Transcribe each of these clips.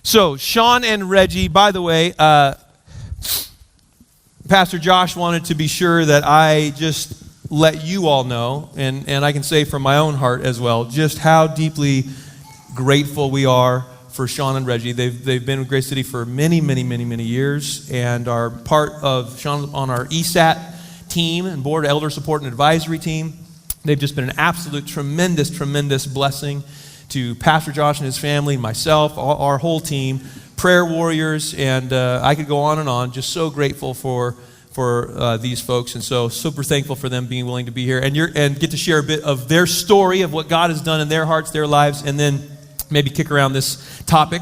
So, Sean and Reggie, by the way, Pastor Josh wanted to be sure that I just let you all know, and I can say from my own heart as well, just how deeply grateful we are for Sean and Reggie. They've been with Grace City for many, many, many, many years, and are part of Sean on our ESAT team and board elder support and advisory team. They've just been an absolute tremendous, tremendous blessing to Pastor Josh and his family, myself, our whole team, prayer warriors, and I could go on and on. Just so grateful for these folks, and so super thankful for them being willing to be here and get to share a bit of their story of what God has done in their hearts, their lives, and then maybe kick around this topic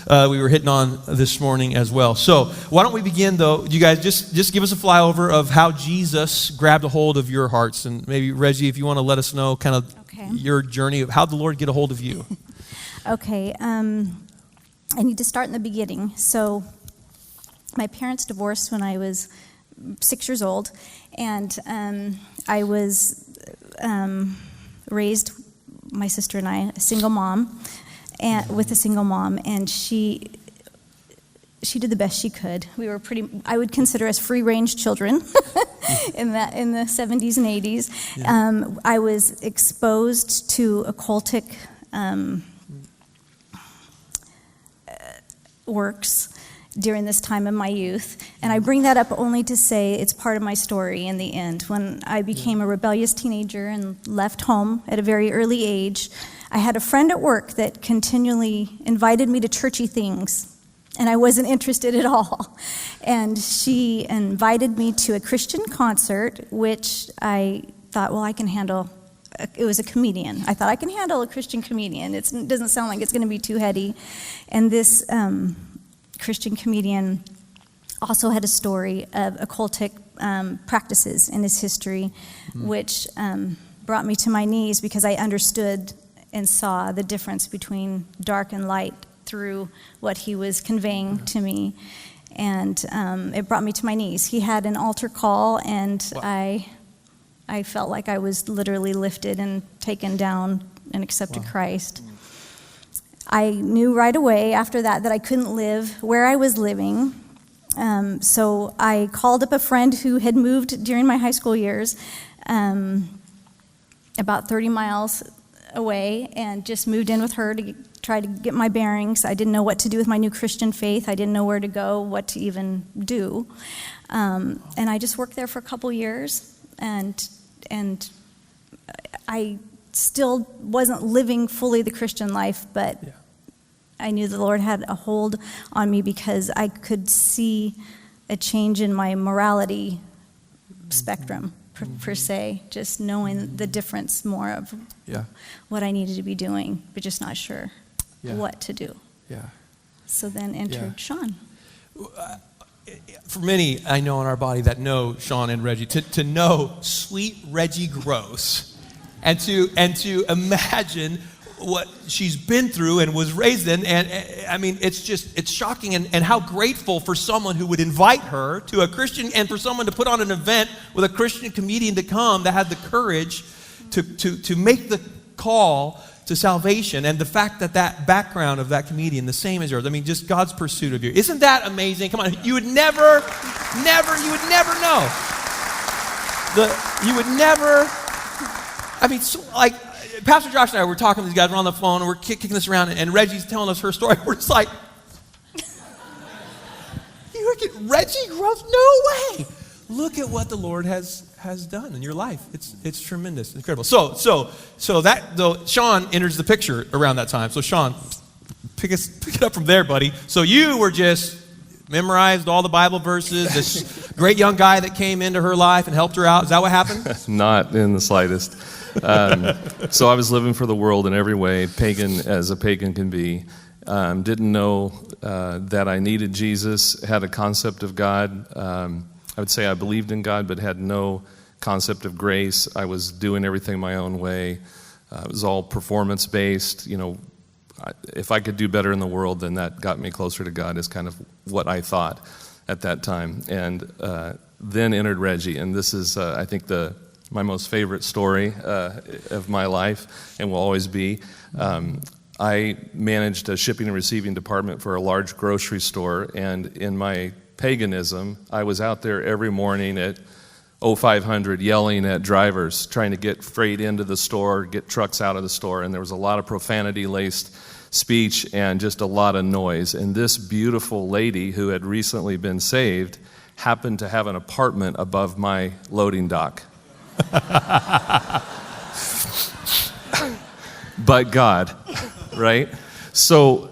we were hitting on this morning as well. So why don't we begin, though? You guys just give us a flyover of how Jesus grabbed a hold of your hearts, and maybe Reggie, if you want to let us know kind of your journey of how the Lord get a hold of you. Okay, I need to start in the beginning. So my parents divorced when I was 6 years old, and I was raised, my sister and I, a single mom, with a single mom, and she did the best she could. We were I would consider us free-range children in the 70s and 80s. Yeah. I was exposed to occultic works during this time of my youth. And I bring that up only to say it's part of my story in the end. When I became a rebellious teenager and left home at a very early age, I had a friend at work that continually invited me to churchy things, and I wasn't interested at all. And she invited me to a Christian concert, which I thought, well, I can handle. It was a comedian. I thought I can handle a Christian comedian. It doesn't sound like it's going to be too heady. And this Christian comedian also had a story of occultic practices in his history, which brought me to my knees because I understood and saw the difference between dark and light through what he was conveying to me. And it brought me to my knees. He had an altar call, and wow. I felt like I was literally lifted and taken down and accepted Christ. I knew right away after that I couldn't live where I was living. So I called up a friend who had moved during my high school years about 30 miles away, and just moved in with her to try to get my bearings. I didn't know what to do with my new Christian faith. I didn't know where to go, what to even do. And I just worked there for a couple years, and I still wasn't living fully the Christian life, but I knew the Lord had a hold on me because I could see a change in my morality spectrum, per se, just knowing the difference more of what I needed to be doing, but just not sure what to do. Yeah. So then entered Sean. For many, I know in our body that know Sean and Reggie, to know sweet Reggie Gross, and to imagine what she's been through and was raised in, and I mean, it's shocking, and how grateful for someone who would invite her to a Christian, and for someone to put on an event with a Christian comedian to come that had the courage to make the call to salvation, and the fact that background of that comedian, the same as yours. I mean, just God's pursuit of you. Isn't that amazing? Come on, you would never know. I mean, so, like, Pastor Josh and I were talking to these guys, we're on the phone, and we're kicking this around, and Reggie's telling us her story. We're just like, you look at Reggie Gross? No way! Look at what the Lord has done in your life. It's tremendous, incredible. So that though, Sean enters the picture around that time. So Sean, pick it up from there, buddy. So you were just memorized all the Bible verses. This great young guy that came into her life and helped her out. Is that what happened? Not in the slightest. So I was living for the world in every way, pagan as a pagan can be. Didn't know that I needed Jesus, had a concept of God. I would say I believed in God, but had no concept of grace. I was doing everything my own way. It was all performance-based. You know, if I could do better in the world, then that got me closer to God, is kind of what I thought at that time. And then entered Reggie, and this is, I think, my most favorite story of my life, and will always be. I managed a shipping and receiving department for a large grocery store, and in my paganism, I was out there every morning at 0500 yelling at drivers, trying to get freight into the store, get trucks out of the store, and there was a lot of profanity-laced speech and just a lot of noise. And this beautiful lady who had recently been saved happened to have an apartment above my loading dock. But God, right? So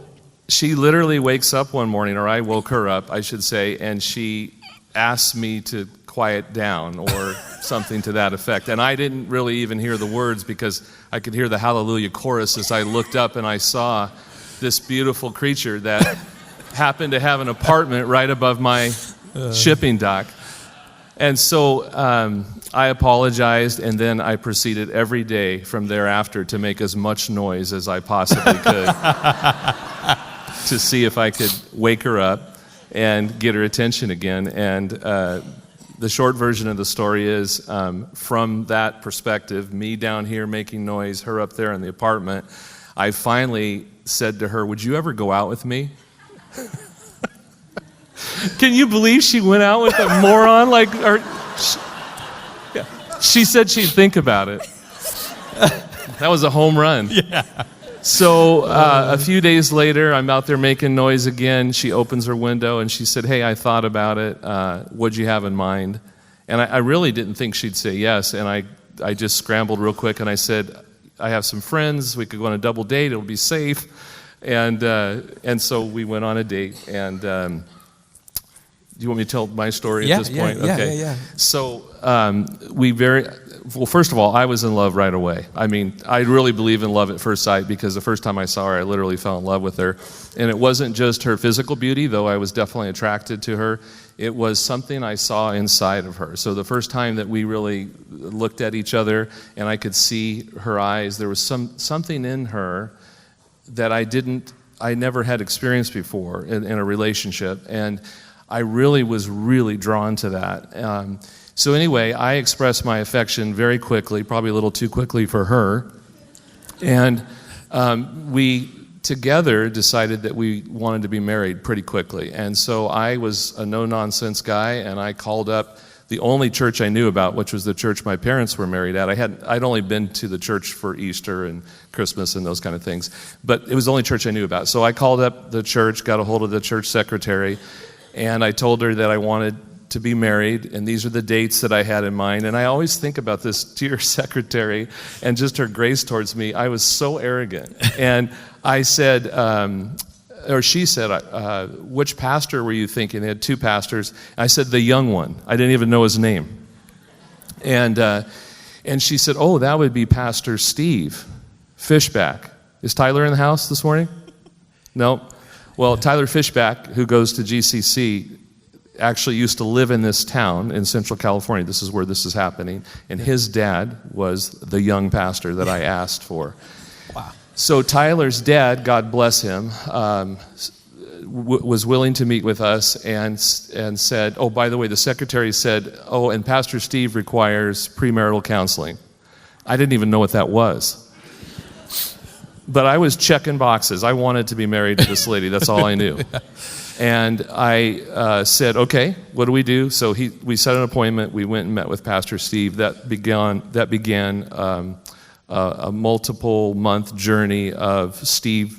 she literally wakes up one morning, or I woke her up, I should say, and she asked me to quiet down or something to that effect. And I didn't really even hear the words because I could hear the hallelujah chorus as I looked up and I saw this beautiful creature that happened to have an apartment right above my shipping dock. And so I apologized, and then I proceeded every day from thereafter to make as much noise as I possibly could to see if I could wake her up and get her attention again. And the short version of the story is, from that perspective, me down here making noise, her up there in the apartment, I finally said to her, "Would you ever go out with me?" Can you believe she went out with a moron? She said she'd think about it. That was a home run. Yeah. So a few days later, I'm out there making noise again. She opens her window and she said, "Hey, I thought about it. What'd you have in mind?" And I really didn't think she'd say yes. And I just scrambled real quick and I said, "I have some friends. We could go on a double date. It'll be safe." And so we went on a date. And do you want me to tell my story at this point? Okay. Yeah. So well, first of all, I was in love right away. I mean, I really believe in love at first sight because the first time I saw her, I literally fell in love with her. And it wasn't just her physical beauty, though I was definitely attracted to her. It was something I saw inside of her. So the first time that we really looked at each other and I could see her eyes, there was something in her that I never had experienced before in a relationship. And I really was drawn to that. So anyway, I expressed my affection very quickly, probably a little too quickly for her. And we together decided that we wanted to be married pretty quickly. And so I was a no-nonsense guy, and I called up the only church I knew about, which was the church my parents were married at. I'd only been to the church for Easter and Christmas and those kind of things, but it was the only church I knew about. So I called up the church, got a hold of the church secretary, and I told her that I wanted to be married, and these are the dates that I had in mind. And I always think about this dear secretary and just her grace towards me. I was so arrogant. And I said, or she said, "Which pastor were you thinking?" They had two pastors. I said, "The young one." I didn't even know his name. And she said, "Oh, that would be Pastor Steve Fishback." Is Tyler in the house this morning? No? Well, Tyler Fishback, who goes to GCC, actually used to live in this town in Central California. This is where this is happening. And his dad was the young pastor that I asked for. Wow. So Tyler's dad, God bless him, was willing to meet with us and said, "Oh, by the way," the secretary said, "Oh, and Pastor Steve requires premarital counseling." I didn't even know what that was. But I was checking boxes. I wanted to be married to this lady. That's all I knew. And I said, "Okay, what do we do?" So we set an appointment. We went and met with Pastor Steve. That began a multiple-month journey of Steve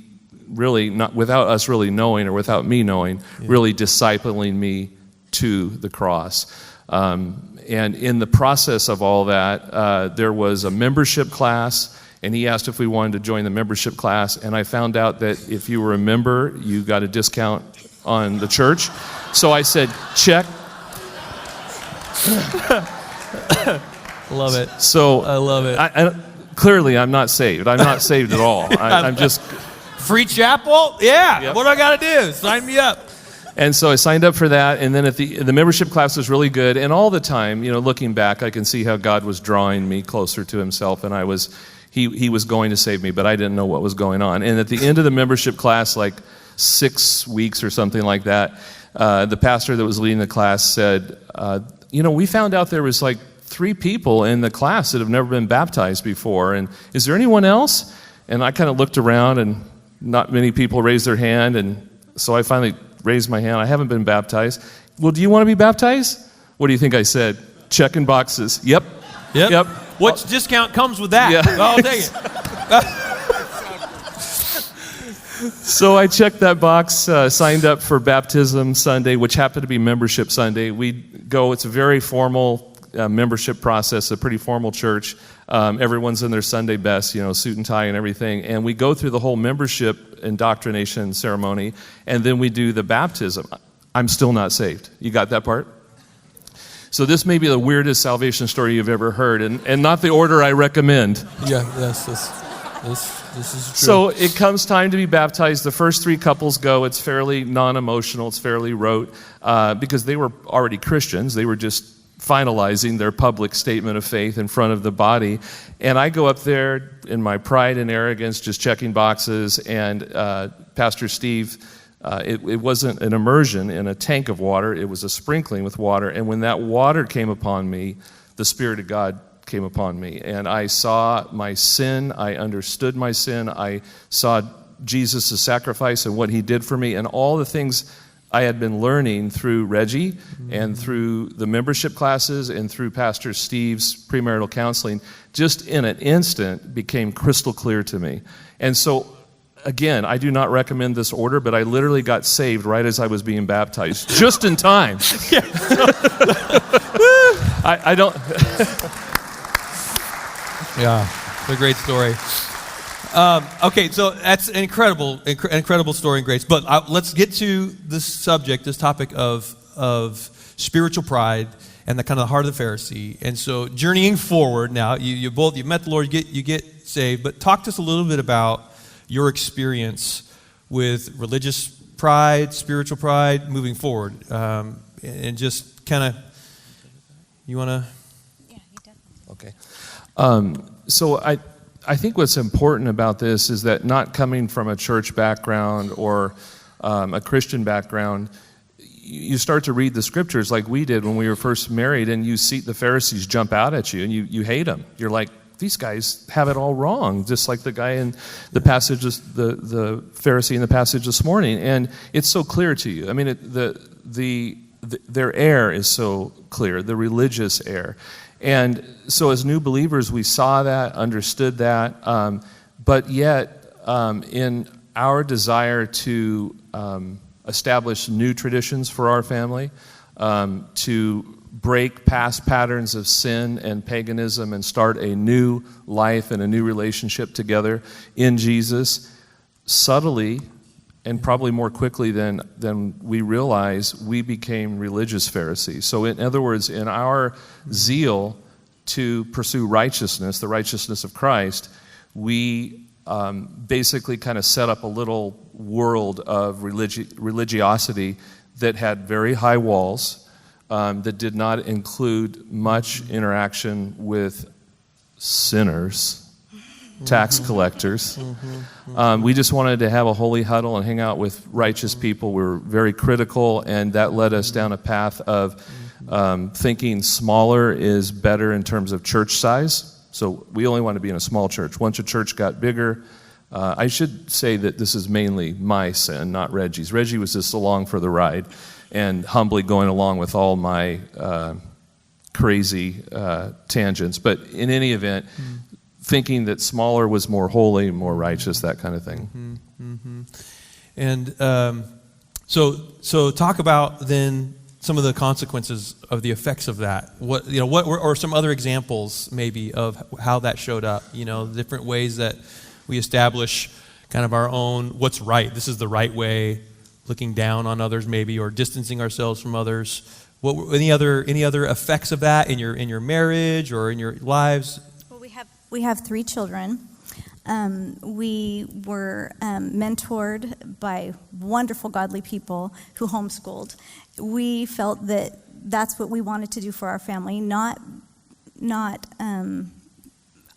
really, not without us really knowing or without me knowing, really discipling me to the cross. And in the process of all that, there was a membership class, and he asked if we wanted to join the membership class. And I found out that if you were a member, you got a discount on the church. So I said, check. Love it. So I love it. Clearly, I'm not saved. I'm not saved at all. I'm just... Free chapel? Yeah. Yep. What do I got to do? Sign me up. And so I signed up for that, and then the membership class was really good. And all the time, looking back, I can see how God was drawing me closer to himself, and he was going to save me, but I didn't know what was going on. And at the end of the membership class, like 6 weeks or something like that, the pastor that was leading the class said, we found out there was like 3 people in the class that have never been baptized before, and is there anyone else? And I kind of looked around, and not many people raised their hand, and so I finally raised my hand. I haven't been baptized. Well, do you want to be baptized? What do you think I said? Checking boxes. Yep. What discount comes with that? Yeah. I'll take it. So I checked that box, signed up for baptism Sunday, which happened to be membership Sunday. We go, it's a very formal membership process, a pretty formal church. Everyone's in their Sunday best, suit and tie and everything. And we go through the whole membership indoctrination ceremony, and then we do the baptism. I'm still not saved. You got that part? So this may be the weirdest salvation story you've ever heard, and not the order I recommend. Yeah, this is true. So it comes time to be baptized. The first 3 couples go. It's fairly non-emotional. It's fairly rote because they were already Christians. They were just finalizing their public statement of faith in front of the body. And I go up there in my pride and arrogance, just checking boxes, and Pastor Steve, it wasn't an immersion in a tank of water. It was a sprinkling with water. And when that water came upon me, the Spirit of God came upon me. And I saw my sin. I understood my sin. I saw Jesus' sacrifice and what he did for me, and all the things I had been learning through Reggie and through the membership classes and through Pastor Steve's premarital counseling, just in an instant became crystal clear to me. And so, again, I do not recommend this order, but I literally got saved right as I was being baptized, just in time. I don't... Yeah, it's a great story. Okay, so that's an incredible story and grace. But let's get to this subject, this topic of spiritual pride and the kind of the heart of the Pharisee. And so, journeying forward now, you met the Lord, you get saved. But talk to us a little bit about your experience with religious pride, spiritual pride, moving forward, and just kind of, you want to? Yeah, you definitely. Okay. So I think what's important about this is that not coming from a church background or a Christian background, you start to read the scriptures like we did when we were first married, and you see the Pharisees jump out at you, and you hate them. You're like, these guys have it all wrong, just like the guy in the passage, the Pharisee in the passage this morning. And it's so clear to you. I mean, their error is so clear, the religious error. And so as new believers, we saw that, understood that, but yet in our desire to establish new traditions for our family, to break past patterns of sin and paganism and start a new life and a new relationship together in Jesus, subtly and probably more quickly than we realize, we became religious Pharisees. So in other words, in our zeal to pursue righteousness, the righteousness of Christ, we basically kind of set up a little world of religiosity that had very high walls, that did not include much interaction with sinners, tax collectors. We just wanted to have a holy huddle and hang out with righteous people. We were very critical, and that led us down a path of thinking smaller is better in terms of church size. So we only want to be in a small church. Once a church got bigger, I should say that this is mainly my sin, not Reggie's. Reggie was just along for the ride and humbly going along with all my crazy tangents. But in any event, thinking that smaller was more holy, more righteous, that kind of thing. And so talk about then some of the consequences of the effects of that. What or some other examples maybe of how that showed up. Different ways that we establish kind of our own what's right. This is the right way. Looking down on others maybe, or distancing ourselves from others. Any other effects of that in your marriage or in your lives? Well, we have 3 children. We were mentored by wonderful, godly people who homeschooled. We felt that that's what we wanted to do for our family. Not.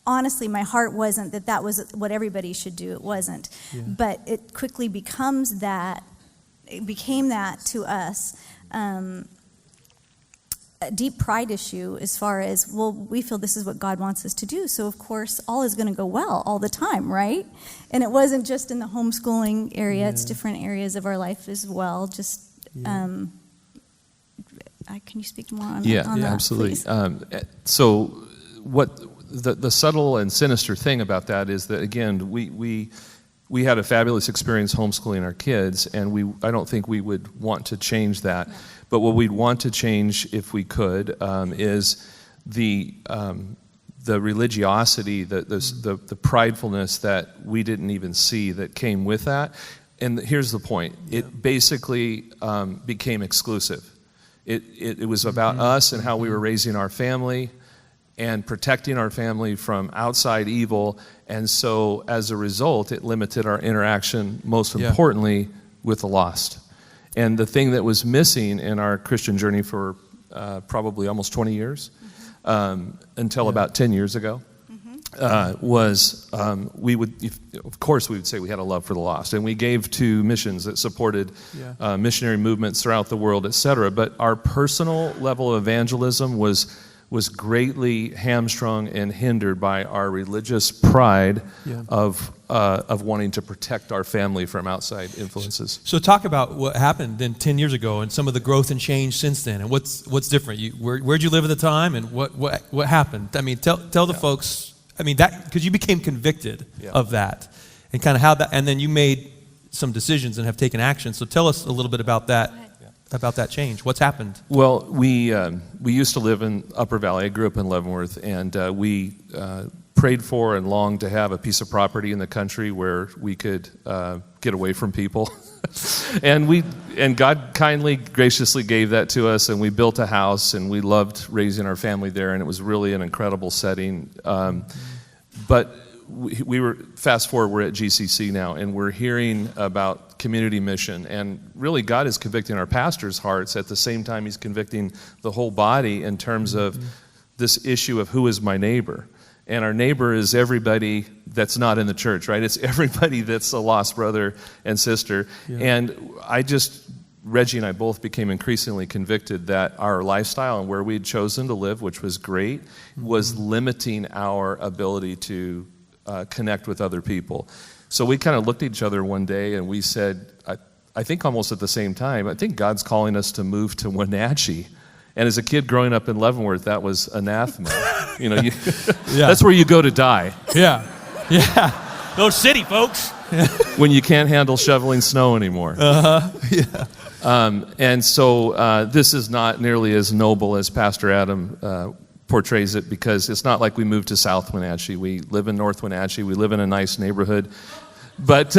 Honestly, my heart wasn't that was what everybody should do. It wasn't, but it quickly becomes that. It became that to us. a deep pride issue as far as, well, we feel this is what God wants us to do, so of course all is going to go well all the time, right? And it wasn't just in the homeschooling area, it's different areas of our life as well. Just, can you speak more on that? Absolutely. Please? So what the subtle and sinister thing about that is that, again, we had a fabulous experience homeschooling our kids, and I don't think we would want to change that. No. But what we'd want to change, if we could, is the religiosity, the pridefulness that we didn't even see that came with that. And here's the point: it basically became exclusive. It was about us and how we were raising our family and protecting our family from outside evil. And so as a result, it limited our interaction, most importantly, with the lost. And the thing that was missing in our Christian journey for probably almost 20 years, until about 10 years ago, was we would say we had a love for the lost. And we gave to missions that supported missionary movements throughout the world, et cetera. But our personal level of evangelism was greatly hamstrung and hindered by our religious pride of wanting to protect our family from outside influences. So talk about what happened then 10 years ago and some of the growth and change since then, and what's different. Where'd you live at the time, and what happened? I mean, tell the folks. I mean, that because you became convicted of that, and kind of how that, and then you made some decisions and have taken action. So tell us a little bit about that. About that change. What's happened? Well, we used to live in Upper Valley. I grew up in Leavenworth, and we prayed for and longed to have a piece of property in the country where we could get away from people. and God kindly, graciously gave that to us, and we built a house, and we loved raising our family there, and it was really an incredible setting. But we were, fast forward, we're at GCC now, and we're hearing about community mission, and really God is convicting our pastors' hearts at the same time He's convicting the whole body in terms of this issue of who is my neighbor. And our neighbor is everybody that's not in the church, right? It's everybody that's a lost brother and sister. And Reggie and I both became increasingly convicted that our lifestyle and where we'd chosen to live, which was great, was limiting our ability to connect with other people. So we kind of looked at each other one day and we said, I think almost at the same time, I think God's calling us to move to Wenatchee. And as a kid growing up in Leavenworth, that was anathema. That's where you go to die. Yeah. Go city, folks. When you can't handle shoveling snow anymore. And so this is not nearly as noble as Pastor Adam portrays it, because it's not like we moved to South Wenatchee. We live in North Wenatchee. We live in a nice neighborhood. But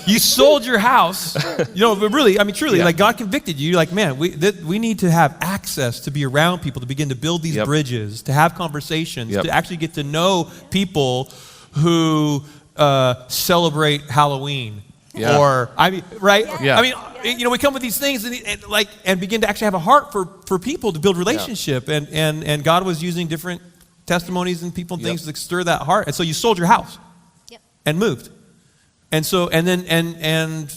you sold your house, but really, I mean, truly, like God convicted you. You're like, man, we need to have access to be around people, to begin to build these bridges, to have conversations, to actually get to know people who celebrate Halloween. Or, I mean, right? I mean, we come with these things and begin to actually have a heart for people, to build relationship. And God was using different testimonies and people and things to stir that heart. And so you sold your house and moved. And so, and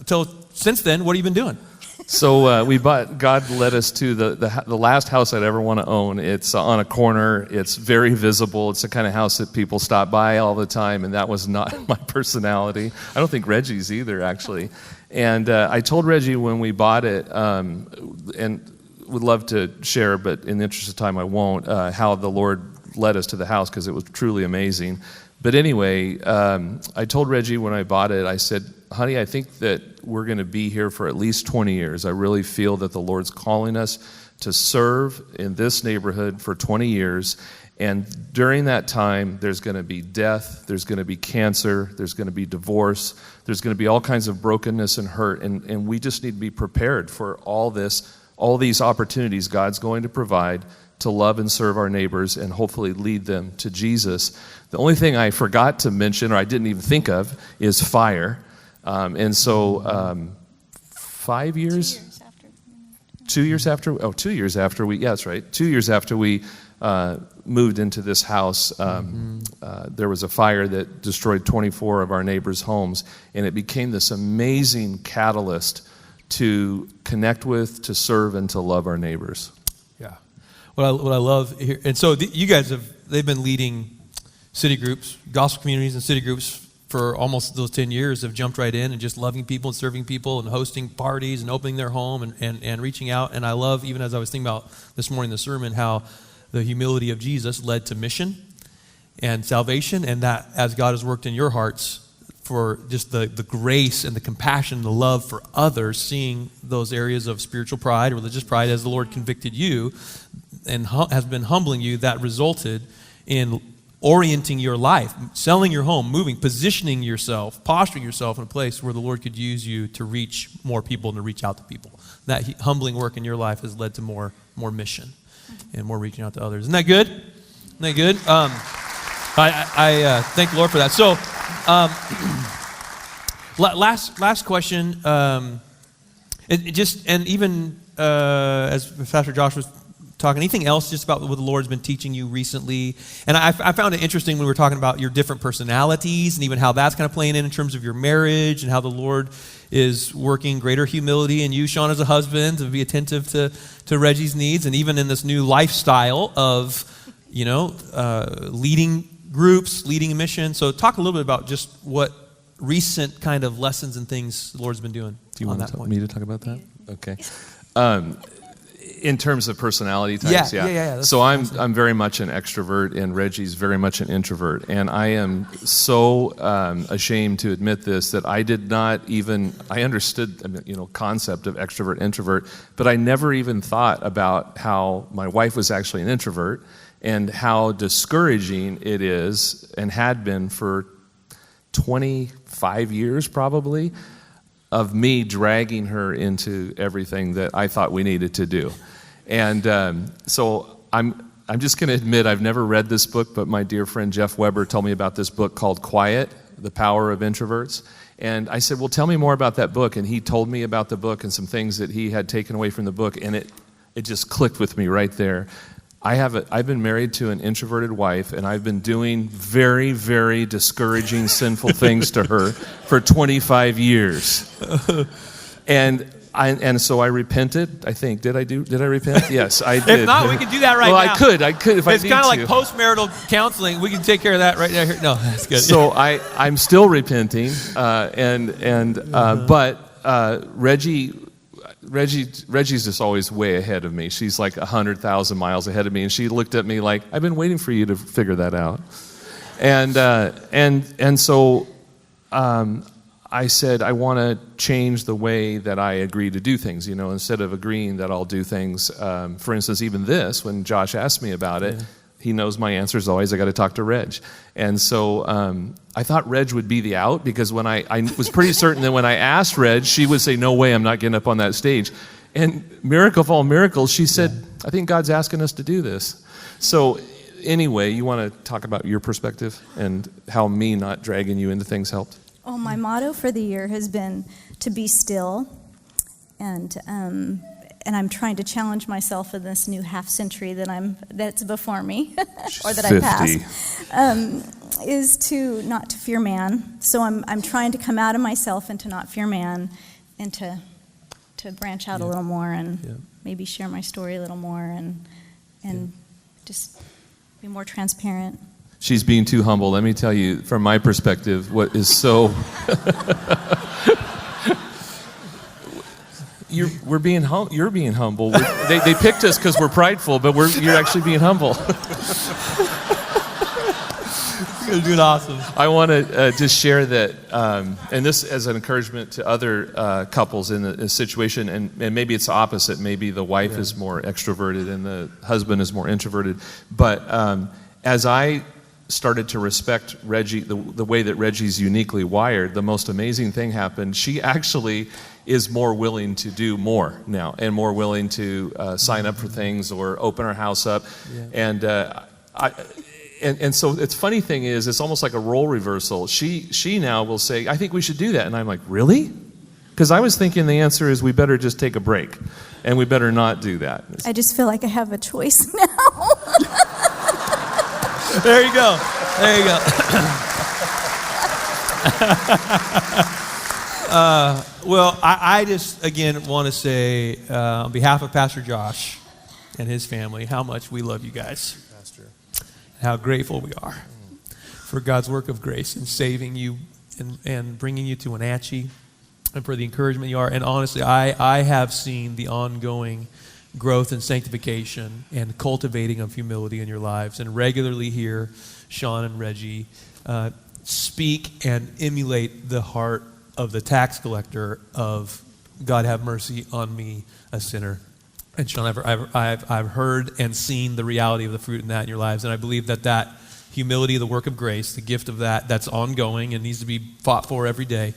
till since then, what have you been doing? So we bought. God led us to the last house I'd ever want to own. It's on a corner. It's very visible. It's the kind of house that people stop by all the time, and that was not my personality. I don't think Reggie's either, actually. And I told Reggie when we bought it, and would love to share, but in the interest of time I won't, how the Lord led us to the house, because it was truly amazing. But anyway, I told Reggie when I bought it, I said, honey, I think that we're going to be here for at least 20 years. I really feel that the Lord's calling us to serve in this neighborhood for 20 years. And during that time, there's going to be death, there's going to be cancer, there's going to be divorce, there's going to be all kinds of brokenness and hurt. And we just need to be prepared for all these opportunities God's going to provide to love and serve our neighbors and hopefully lead them to Jesus. The only thing I forgot to mention, or I didn't even think of, is fire. And so 5 years? 2 years after we, that's right. 2 years after we moved into this house, there was a fire that destroyed 24 of our neighbors' homes, and it became this amazing catalyst to connect with, to serve, and to love our neighbors. Yeah. What I love here, and so you guys they've been leading city groups, gospel communities and city groups for almost those 10 years, have jumped right in and just loving people and serving people and hosting parties and opening their home and reaching out. And I love, even as I was thinking about this morning, the sermon, how the humility of Jesus led to mission and salvation, and that as God has worked in your hearts for just the grace and the compassion, the love for others, seeing those areas of spiritual pride, religious pride, as the Lord convicted you and has been humbling you, that resulted in orienting your life, selling your home, moving, positioning yourself, posturing yourself in a place where the Lord could use you to reach more people and to reach out to people. That humbling work in your life has led to more mission and more reaching out to others. Isn't that good? Isn't that good? I thank the Lord for that. So, last question. As Pastor Josh was talking, anything else just about what the Lord's been teaching you recently? And I found it interesting when we were talking about your different personalities and even how that's kind of playing in terms of your marriage and how the Lord is working greater humility in you, Sean, as a husband, to be attentive to Reggie's needs, and even in this new lifestyle of, leading groups, leading a mission. So talk a little bit about just what recent kind of lessons and things the Lord's been doing. Do you on want that point. me to talk about that? Okay. In terms of personality types, yeah. So I'm very much an extrovert, and Reggie's very much an introvert. And I am so ashamed to admit this, that I did not even, I understood, concept of extrovert, introvert, but I never even thought about how my wife was actually an introvert and how discouraging it is, and had been for 25 years probably, of me dragging her into everything that I thought we needed to do. And so I'm just going to admit I've never read this book, but my dear friend Jeff Weber told me about this book called Quiet, The Power of Introverts. And I said, well, tell me more about that book. And he told me about the book and some things that he had taken away from the book, and it just clicked with me right there. I've been married to an introverted wife, and I've been doing very, very discouraging, sinful things to her for 25 years. And so I repented, I think. Did I repent? Yes, I did. If not, we can do that right now. Well, I could if I need to. It's kind of like postmarital counseling. We can take care of that right now. No, that's good. So I'm still repenting, but Reggie's just always way ahead of me. She's like 100,000 miles ahead of me, and she looked at me like, I've been waiting for you to figure that out. And so I said, I want to change the way that I agree to do things, instead of agreeing that I'll do things. For instance, even this, when Josh asked me about it, he knows my answer is always, I got to talk to Reg. And so I thought Reg would be the out, because when I was pretty certain that when I asked Reg, she would say, no way, I'm not getting up on that stage. And miracle of all miracles, she said, I think God's asking us to do this. So anyway, you want to talk about your perspective and how me not dragging you into things helped? Oh, my motto for the year has been to be still, and I'm trying to challenge myself in this new half century that's before me, or that 50. I passed, is to not to fear man. So I'm trying to come out of myself and to not fear man, and to branch out a little more, and maybe share my story a little more, and just be more transparent. She's being too humble. Let me tell you, from my perspective, what is so... You're being humble. They picked us because we're prideful, but you're actually being humble. You're doing awesome. I want to just share that, and this as an encouragement to other couples in a situation, and maybe it's the opposite. Maybe the wife is more extroverted and the husband is more introverted. But as I started to respect Reggie, the way that Reggie's uniquely wired, the most amazing thing happened. She actually is more willing to do more now, and more willing to sign up for things or open her house up. And so it's funny thing is, it's almost like a role reversal. She now will say, I think we should do that. And I'm like, really? Because I was thinking the answer is we better just take a break, and we better not do that. I just feel like I have a choice now. There you go. There you go. Well, I just, again, want to say, on behalf of Pastor Josh and his family, how much we love you guys. Pastor. How grateful we are for God's work of grace in saving you and bringing you to Wenatchee, and for the encouragement you are. And honestly, I have seen the ongoing growth and sanctification and cultivating of humility in your lives, and regularly hear Sean and Reggie speak and emulate the heart of the tax collector of God have mercy on me, a sinner. And Sean, I've heard and seen the reality of the fruit in that in your lives, and I believe that humility, the work of grace, the gift of that's ongoing and needs to be fought for every day,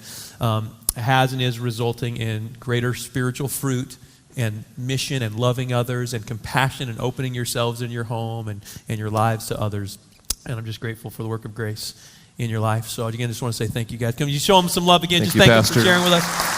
has and is resulting in greater spiritual fruit and mission and loving others and compassion and opening yourselves in your home and your lives to others. And I'm just grateful for the work of grace in your life. So again, I just want to say thank you guys. Can you show them some love again? Thank Just you, thank them Pastor. for sharing with us.